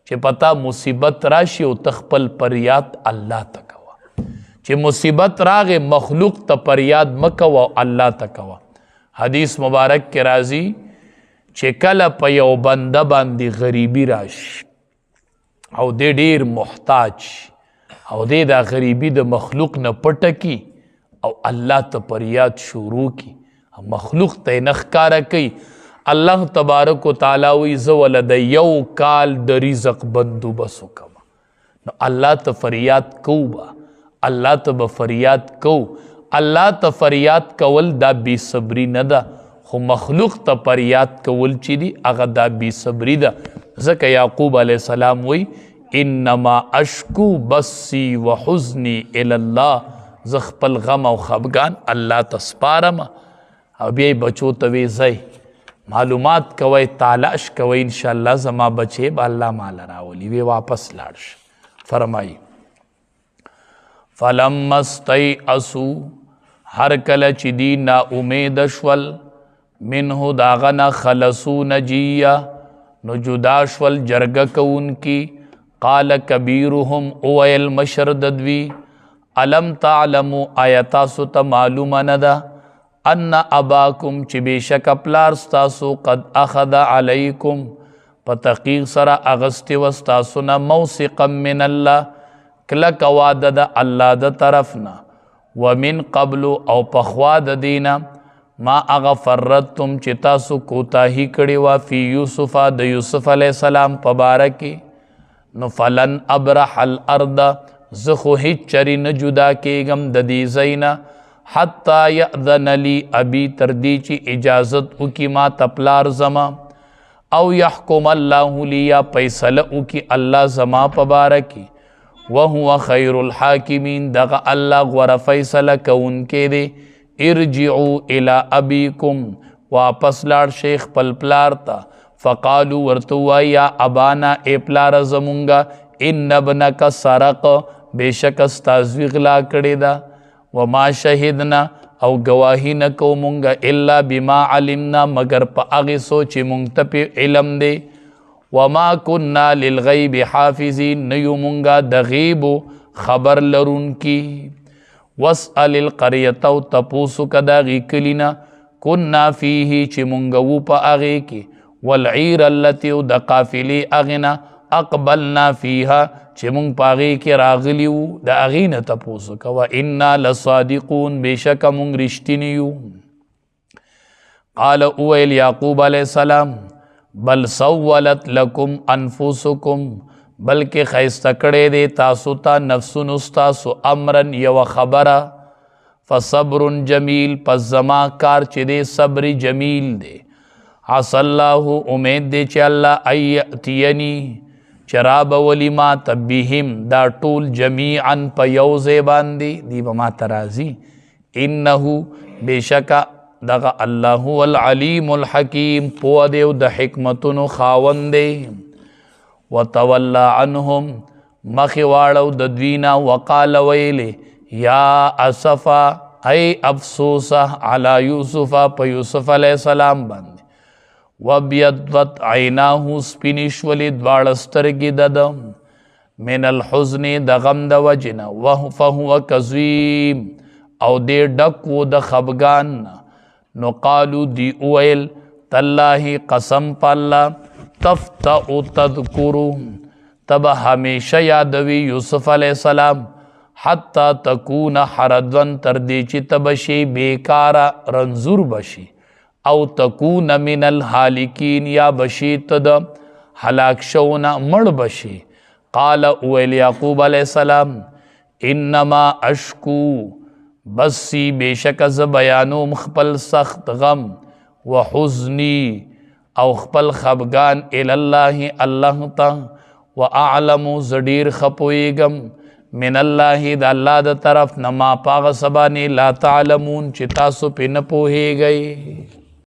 چې پتا مصیبت راشي او تخپل پریاد الله تکوا، چې مصیبت راغه مخلوق ته پریاد مکوا الله تکوا. حدیث مبارک کې راځي چې کله په یو بنده باندې غریبی راشي او د ډیر محتاج او د غریبی د مخلوق نه پټه کی او الله ته پریاد شروع کی، مخلوق ته نخکاره کوي، الله تبارک و تعالی وی زه ول د یو کال د رزق بندوبس وکم. نو الله ته فریاد کو با، الله ته به فریاد کو. الله ته فریاد کول دا بی صبری نه ده، خو مخلوق ته فریاد کول چې دی هغه دا بی صبری ده. ځکه یعقوب علیه السلام وی انما اشکو بسی و حزنی الی الله، زه خپل غم او خفګان الله ته سپارم. او بیا بچو ته وی ځئ معلومات کوئ، تلاش کوئ، انشاءالله زما بچې به الله مال راولي. وی واپس لاړ شه. فرمایي فلما استیأسوا، هر کله چې دی نا امید شول، منه داغه نه خلصو نجیه، نو جدا شول جرګه کوونکي. قال کبیرهم، اویل مشر د دوی، علم تعلموا، آیا تاسو ته معلومه نه ده، ان اباکم چې بېشکه پلار ستاسو قد اخذ علیکم، په تحقیق سره اغستې وه ستاسو نه، موثقا من الله، کلک واده د الله د طرف نه، ومن قبل او پخوا د دینه، ما هغه فرطتم چې تاسو کوتاهي کړې وه فی یوسف، د یوسف علیه السلام په باره کې. نو فلن ابرح الارض، زه خو هیڅ چرې نه جدا کېږم د دې ځای نه، حتی یأذن لی ابي، تر دې چې اجازت وکي ما ته پلار زما، او یحکم الله لی، یا فیصله وکي الله زما په باره کې، وهو خیر الحاکمین، دغه الله غوره فیصله کوونکی دی. ارجعوا الی ابیکم، واپس لاړ شئ خپل پلار ته. فقالو، ورته ووایي یا ابانا، ای پلاره زمونږه، ان ابنک سرق، بېشکه ستا زوی غلا کړې ده، وما شهدنا، او گواهی نه کوو مونږه، الا بما علمنا، مگر په هغې څه چې مونږ ته پې علم دی. وما كنا للغیب حافظین، نه یو مونږه د غیبو خبر لرونکي. واسأل القریة، او تپوسو که د هغې کلي نه، کنا فیه، چې مونږ وو په هغې کې، والعیر التي، او د قافلې هغې نه، اقبلنا فیها، چې مونږ په هغې کې راغلي وو، د هغې نه تپوس کوه. انا لصادقون، بېشکه مونږ رښتیني یو. قال اویل یعقوب علیه السلام، بل سولت لکم انفسکم، بلکې ښایسته کړی دی تاسو ته نفسونو ستاسو، امرن یوه خبره، فصبر جمیل، پس زما کار چې دی صبر جمیل دی. عسى الله، امید دی چې الله ان یأتینی، چراب ولی ما تبهم، دا ټول جمیعا په یو ځای باندې، دی به ما ته راځي. انه، بېشکه دغه الله هو العلیم الحکیم، پوه دی او د حکمتونو خاوند دی. وتولى عنهم، مخې واړو د دوی نه، وقال ویلې یا اسفا، ای افسوسه، علی یوسف، په یوسف علیه السلام باندې. وبیضت عیناه، سپینې شولې دواړه سترګې د ده، من الحزن، د غم د وجې نه، فهو کظیم، او دې ډک و د خفګان نه. نو قالو، دی اویل، تالله، قسم په الله، تفتأ تذکرو، تب همیشه یادوي یوسف علیه السلام، حتی تکون حردن، تر دې چې ته بشي بیکاره، رنځور بشي، او تکون من الحالکین، یا بشی ته د هلاک شوونه مړ بشي. قال اویل یعقوب علیه السلام، انما اشکو، بسی بېشکه زه بیانوم خپل سخت غم، و حزنی، او خپل خفګان، الی الله، الله ته، و اعلم، زه ډېر ښه پوهېږم، من الله، د الله د طرف نه، ما په هغه څه باندې لا تعلمون، چې تاسو پرې نه پوهېږئ.